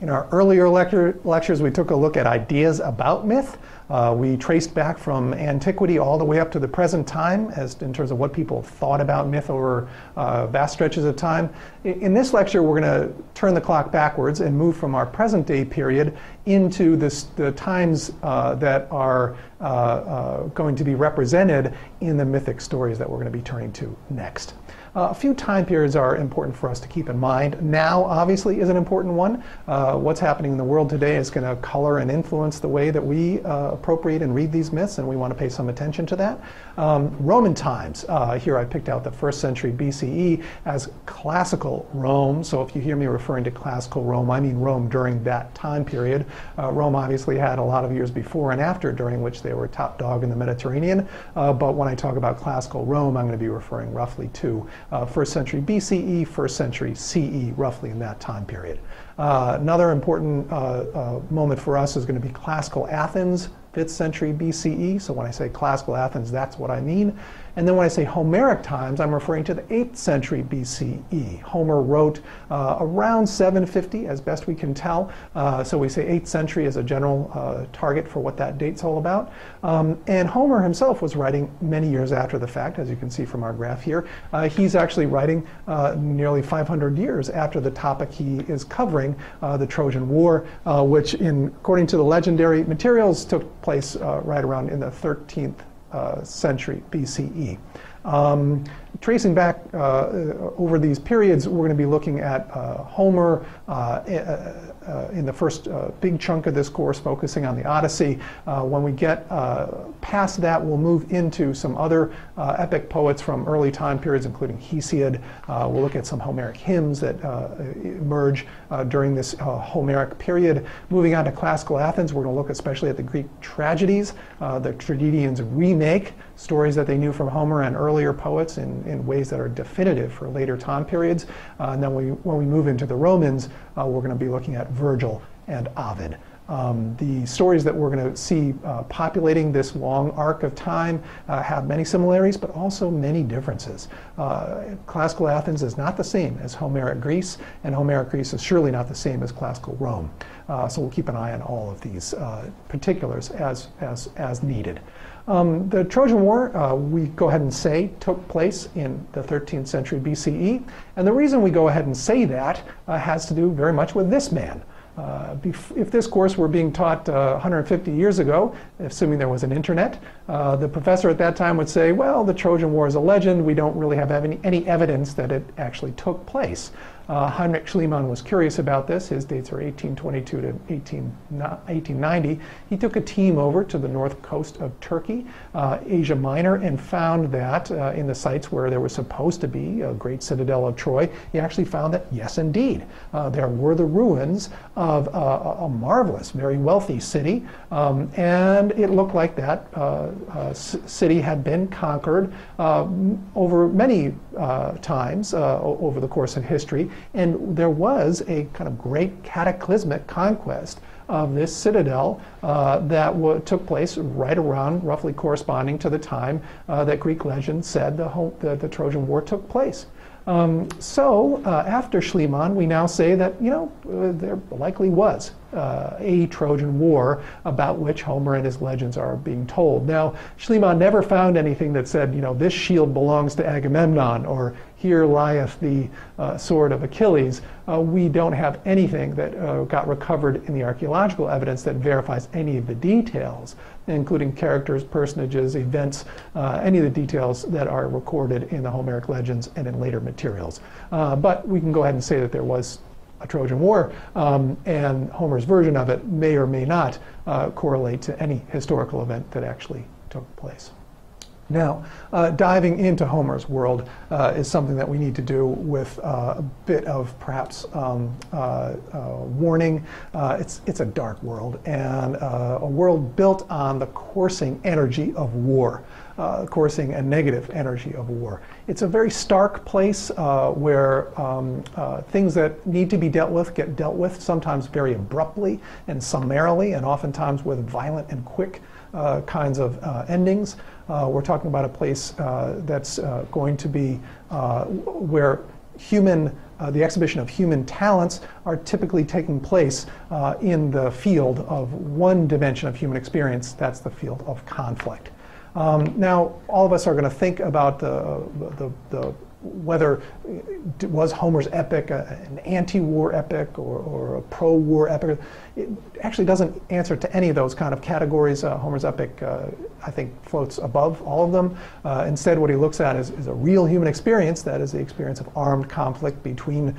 In our earlier lectures, we took a look at ideas about myth. We traced back from antiquity all the way up to the present time as in terms of what people thought about myth over vast stretches of time. In this lecture, we're going to turn the clock backwards and move from our present day period into the times that are going to be represented in the mythic stories that we're going to be turning to next. A few time periods are important for us to keep in mind. Now, obviously, is an important one. What's happening in the world today is going to color and influence the way that we appropriate and read these myths, and we want to pay some attention to that. Roman times. Here I picked out the 1st century BCE as classical Rome. So if you hear me referring to classical Rome, I mean Rome during that time period. Rome obviously had a lot of years before and after during which they were top dog in the Mediterranean. But when I talk about classical Rome, I'm going to be referring roughly to 1st century BCE, 1st century CE, roughly in that time period. Another important moment for us is going to be classical Athens, 5th century BCE. So when I say classical Athens, that's what I mean. And then when I say Homeric times, I'm referring to the 8th century BCE. Homer wrote around 750, as best we can tell. So we say 8th century as a general target for what that date's all about. And Homer himself was writing many years after the fact, as you can see from our graph here. He's actually writing nearly 500 years after the topic he is covering, the Trojan War, which, according to the legendary materials, took place right around in the 13th century BCE. Tracing back over these periods, we're going to be looking at Homer in the first big chunk of this course, focusing on the Odyssey. When we get past that, we'll move into some other epic poets from early time periods, including Hesiod. We'll look at some Homeric hymns that emerge during this Homeric period. Moving on to classical Athens, we're going to look especially at the Greek tragedies. The tragedians remake stories that they knew from Homer and earlier poets in ways that are definitive for later time periods. And then when we move into the Romans, we're going to be looking at Virgil and Ovid. The stories that we're going to see populating this long arc of time have many similarities, but also many differences. Classical Athens is not the same as Homeric Greece, and Homeric Greece is surely not the same as classical Rome. So we'll keep an eye on all of these particulars as needed. The Trojan War, we go ahead and say, took place in the 13th century BCE. And the reason we go ahead and say that has to do very much with this man. If this course were being taught 150 years ago, assuming there was an internet, the professor at that time would say, well, the Trojan War is a legend. We don't really have any evidence that it actually took place. Heinrich Schliemann was curious about this. His dates are 1822 to 1890. He took a team over to the north coast of Turkey, Asia Minor, and found that in the sites where there was supposed to be a great citadel of Troy, he actually found that, yes, indeed, there were the ruins of a marvelous, very wealthy city, and it looked like that city had been conquered over many times over the course of history. And there was a kind of great cataclysmic conquest of this citadel that took place right around, roughly corresponding to the time that Greek legend said the Trojan War took place. So after Schliemann, we now say that, there likely was a Trojan War about which Homer and his legends are being told. Now, Schliemann never found anything that said, this shield belongs to Agamemnon, or here lieth the sword of Achilles. We don't have anything that got recovered in the archaeological evidence that verifies any of the details, including characters, personages, events, any of the details that are recorded in the Homeric legends and in later materials. But we can go ahead and say that there was a Trojan War, and Homer's version of it may or may not correlate to any historical event that actually took place. Now, diving into Homer's world is something that we need to do with a bit of perhaps warning. It's a dark world, and a world built on the coursing energy of war, coursing and negative energy of war. It's a very stark place where things that need to be dealt with get dealt with, sometimes very abruptly and summarily, and oftentimes with violent and quick kinds of endings. We're talking about a place that's going to be where the exhibition of human talents are typically taking place in the field of one dimension of human experience. That's the field of conflict. Now, all of us are going to think about whether was Homer's epic an anti-war epic or a pro-war epic. It actually doesn't answer to any of those kind of categories. Homer's epic, I think, floats above all of them. Instead, what he looks at is a real human experience, that is the experience of armed conflict between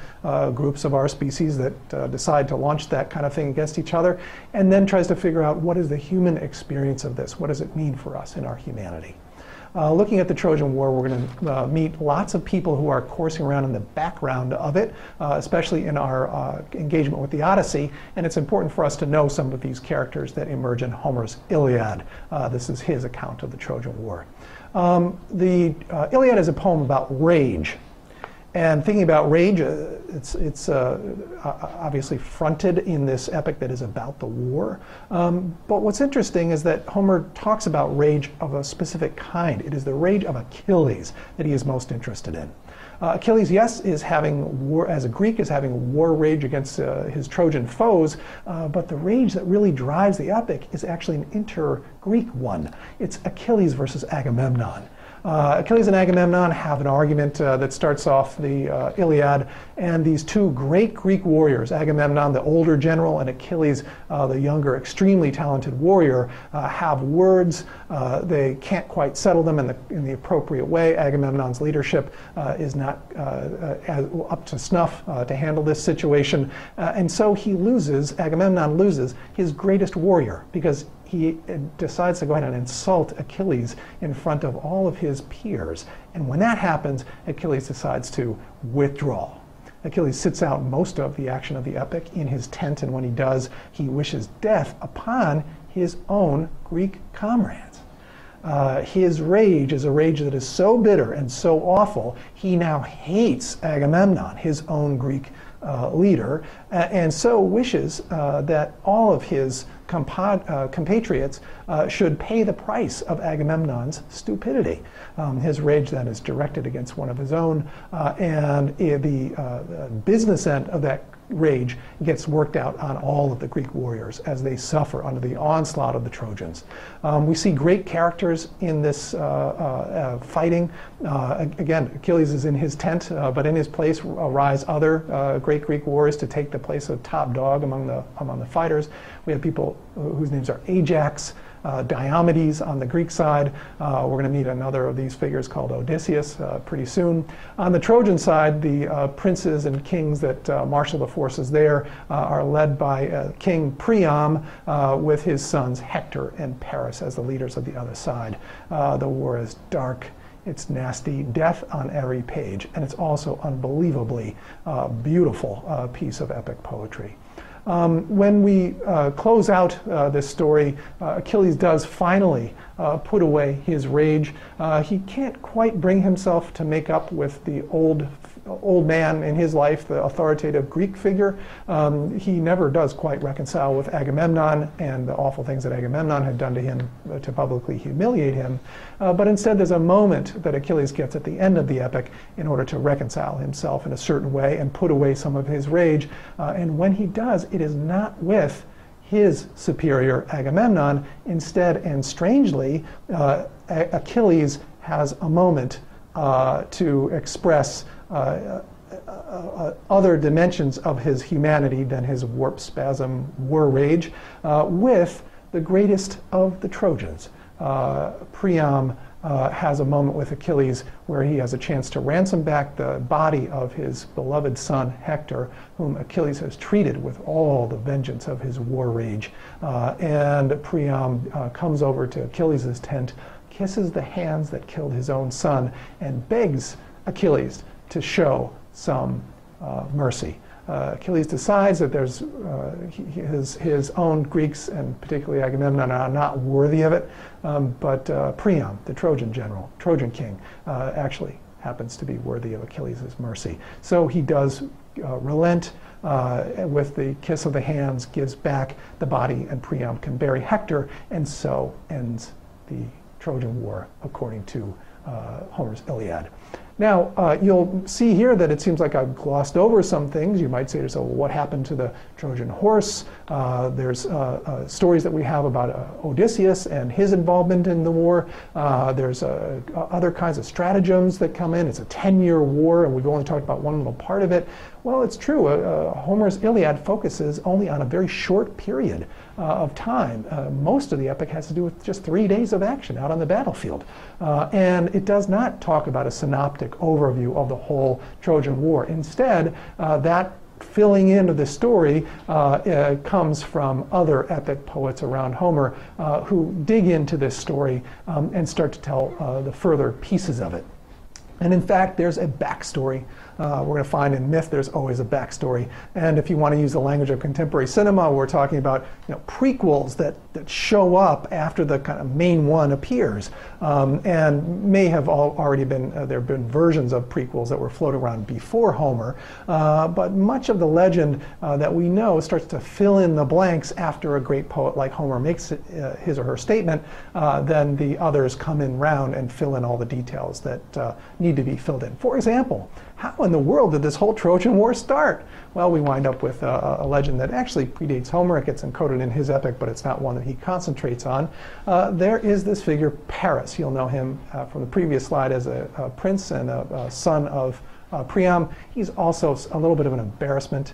groups of our species that decide to launch that kind of thing against each other, and then tries to figure out what is the human experience of this? What does it mean for us in our humanity? Looking at the Trojan War, we're going to meet lots of people who are coursing around in the background of it, especially in our engagement with the Odyssey. And it's important for us to know some of these characters that emerge in Homer's Iliad. This is his account of the Trojan War. The Iliad is a poem about rage. And thinking about rage, it's obviously fronted in this epic that is about the war. But what's interesting is that Homer talks about rage of a specific kind. It is the rage of Achilles that he is most interested in. Achilles, yes, is having war, as a Greek, is having war rage against his Trojan foes, but the rage that really drives the epic is actually an inter-Greek one. It's Achilles versus Agamemnon. Achilles and Agamemnon have an argument that starts off the Iliad, and these two great Greek warriors, Agamemnon, the older general, and Achilles, the younger, extremely talented warrior, have words. They can't quite settle them in the appropriate way. Agamemnon's leadership is not up to snuff to handle this situation, and so Agamemnon loses his greatest warrior, because he decides to go ahead and insult Achilles in front of all of his peers. And when that happens, Achilles decides to withdraw. Achilles sits out most of the action of the epic in his tent, and when he does, he wishes death upon his own Greek comrades. His rage is a rage that is so bitter and so awful, he now hates Agamemnon, his own Greek leader, and so wishes that all of his compatriots should pay the price of Agamemnon's stupidity. His rage then is directed against one of his own, and the business end of that rage gets worked out on all of the Greek warriors as they suffer under the onslaught of the Trojans. We see great characters in this fighting. Again, Achilles is in his tent, but in his place arise other great Greek warriors to take the place of top dog among the fighters. We have people whose names are Ajax, Diomedes on the Greek side. We're going to meet another of these figures called Odysseus pretty soon. On the Trojan side, the princes and kings that marshal the forces there are led by King Priam with his sons Hector and Paris as the leaders of the other side. The war is dark. It's nasty, death on every page, and it's also unbelievably beautiful piece of epic poetry. When we close out this story, Achilles does finally put away his rage. He can't quite bring himself to make up with the old man in his life, the authoritative Greek figure. He never does quite reconcile with Agamemnon and the awful things that Agamemnon had done to him to publicly humiliate him. But instead, there's a moment that Achilles gets at the end of the epic in order to reconcile himself in a certain way and put away some of his rage. And when he does, it is not with his superior Agamemnon. Instead, and strangely, Achilles has a moment to express other dimensions of his humanity than his warp spasm war rage with the greatest of the Trojans. Priam has a moment with Achilles where he has a chance to ransom back the body of his beloved son Hector, whom Achilles has treated with all the vengeance of his war rage. And Priam comes over to Achilles' tent, kisses the hands that killed his own son, and begs Achilles to show some mercy. Achilles decides that there's his own Greeks, and particularly Agamemnon, are not worthy of it, but Priam, the Trojan general, Trojan king, actually happens to be worthy of Achilles' mercy. So he does relent with the kiss of the hands, gives back the body, and Priam can bury Hector, and so ends the Trojan War according to Homer's Iliad. Now, you'll see here that it seems like I've glossed over some things. You might say to yourself, well, what happened to the Trojan horse? There's stories that we have about Odysseus and his involvement in the war. There's other kinds of stratagems that come in. It's a 10-year war, and we've only talked about one little part of it. Well, it's true. Homer's Iliad focuses only on a very short period of time. Most of the epic has to do with just 3 days of action out on the battlefield. And it does not talk about a synoptic overview of the whole Trojan War. Instead, that filling in of the story comes from other epic poets around Homer who dig into this story and start to tell the further pieces of it. And in fact, there's a backstory. We're going to find in myth there's always a backstory. And if you want to use the language of contemporary cinema, we're talking about prequels that show up after the kind of main one appears. And may have already been, there have been versions of prequels that were floating around before Homer. But much of the legend that we know starts to fill in the blanks after a great poet like Homer makes his or her statement. Then the others come in round and fill in all the details that need to be filled in. For example, how in the world did this whole Trojan War start? Well, we wind up with a legend that actually predates Homer. It gets encoded in his epic, but it's not one that he concentrates on. There is this figure, Paris. You'll know him from the previous slide as a prince and a son of Priam. He's also a little bit of an embarrassment.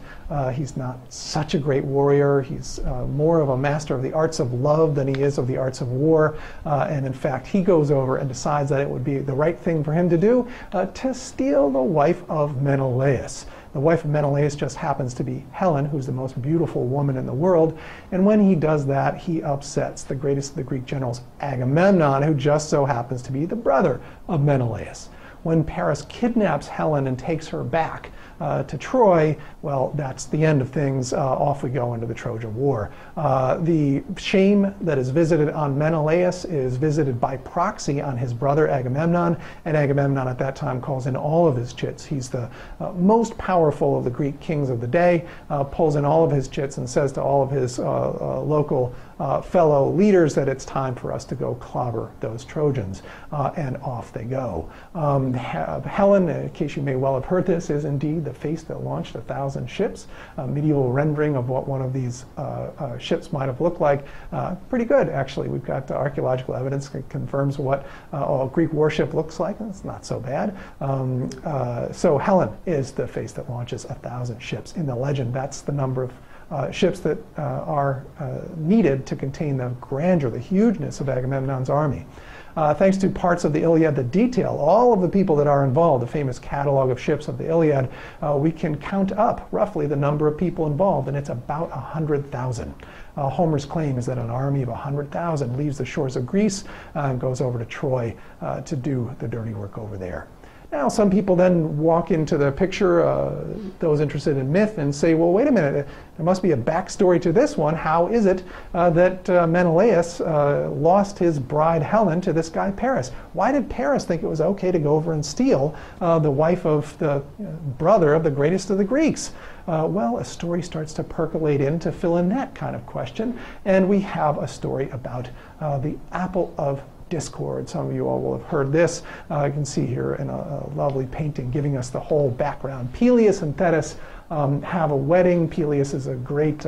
He's not such a great warrior. He's more of a master of the arts of love than he is of the arts of war. And in fact, he goes over and decides that it would be the right thing for him to do to steal the wife of Menelaus. The wife of Menelaus just happens to be Helen, who's the most beautiful woman in the world. And when he does that, he upsets the greatest of the Greek generals, Agamemnon, who just so happens to be the brother of Menelaus. When Paris kidnaps Helen and takes her back to Troy, well, that's the end of things. Off we go into the Trojan War. The shame that is visited on Menelaus is visited by proxy on his brother Agamemnon, and Agamemnon at that time calls in all of his chits. He's the most powerful of the Greek kings of the day, pulls in all of his chits and says to all of his local fellow leaders that it's time for us to go clobber those Trojans, and off they go. Helen, in case you may well have heard this, is indeed the face that launched 1,000 ships. A medieval rendering of what one of these ships might have looked like. Pretty good, actually. We've got archaeological evidence that confirms what a Greek warship looks like. It's not so bad. So Helen is the face that launches 1,000 ships. In the legend, that's the number of ships that are needed to contain the grandeur, the hugeness of Agamemnon's army. Thanks to parts of the Iliad that detail all of the people that are involved, the famous catalog of ships of the Iliad, we can count up roughly the number of people involved, and it's about 100,000. Homer's claim is that an army of 100,000 leaves the shores of Greece and goes over to Troy to do the dirty work over there. Now, some people then walk into the picture, those interested in myth, and say, well, wait a minute, there must be a backstory to this one. How is it that Menelaus lost his bride Helen to this guy Paris? Why did Paris think it was okay to go over and steal the wife of the brother of the greatest of the Greeks? Well, a story starts to percolate in to fill in that kind of question, and we have a story about the apple of discord. Some of you all will have heard this. You can see here in a lovely painting giving us the whole background. Peleus and Thetis have a wedding. Peleus is a great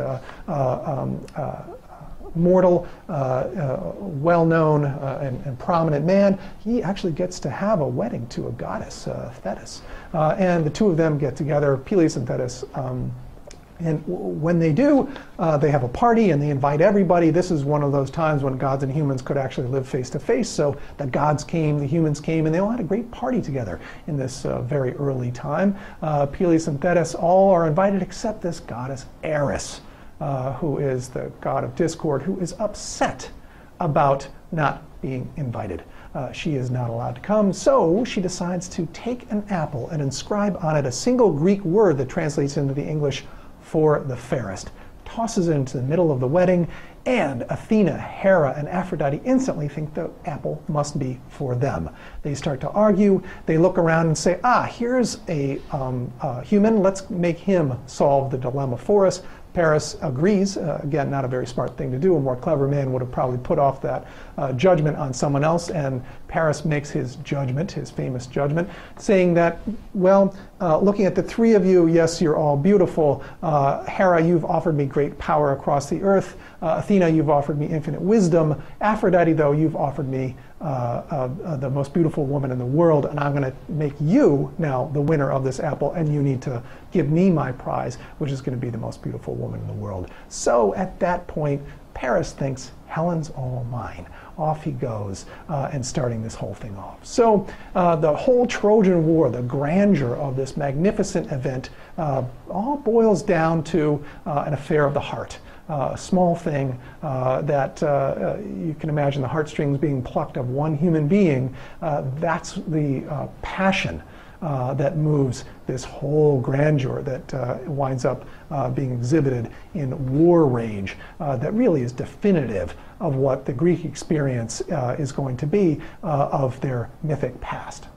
mortal, well-known and prominent man. He actually gets to have a wedding to a goddess, Thetis. And the two of them get together, Peleus and Thetis. And when they do, they have a party and they invite everybody. This is one of those times when gods and humans could actually live face to face. So the gods came, the humans came, and they all had a great party together in this very early time. Peleus and Thetis all are invited except this goddess Eris, who is the god of discord, who is upset about not being invited. She is not allowed to come, so she decides to take an apple and inscribe on it a single Greek word that translates into the English for the fairest, tosses it into the middle of the wedding, and Athena, Hera, and Aphrodite instantly think the apple must be for them. They start to argue. They look around and say, here's a human. Let's make him solve the dilemma for us. Paris agrees. Again, not a very smart thing to do. A more clever man would have probably put off that judgment on someone else, and Paris makes his judgment, his famous judgment, saying that, well, looking at the three of you, yes, you're all beautiful. Hera, you've offered me great power across the earth. Athena, you've offered me infinite wisdom. Aphrodite, though, you've offered me the most beautiful woman in the world, and I'm going to make you now the winner of this apple, and you need to give me my prize, which is going to be the most beautiful woman in the world. So at that point, Paris thinks, Helen's all mine. Off he goes, and starting this whole thing off. So the whole Trojan War, the grandeur of this magnificent event, all boils down to an affair of the heart. A small thing that you can imagine the heartstrings being plucked of one human being. That's the passion that moves this whole grandeur that winds up being exhibited in war rage that really is definitive of what the Greek experience is going to be of their mythic past.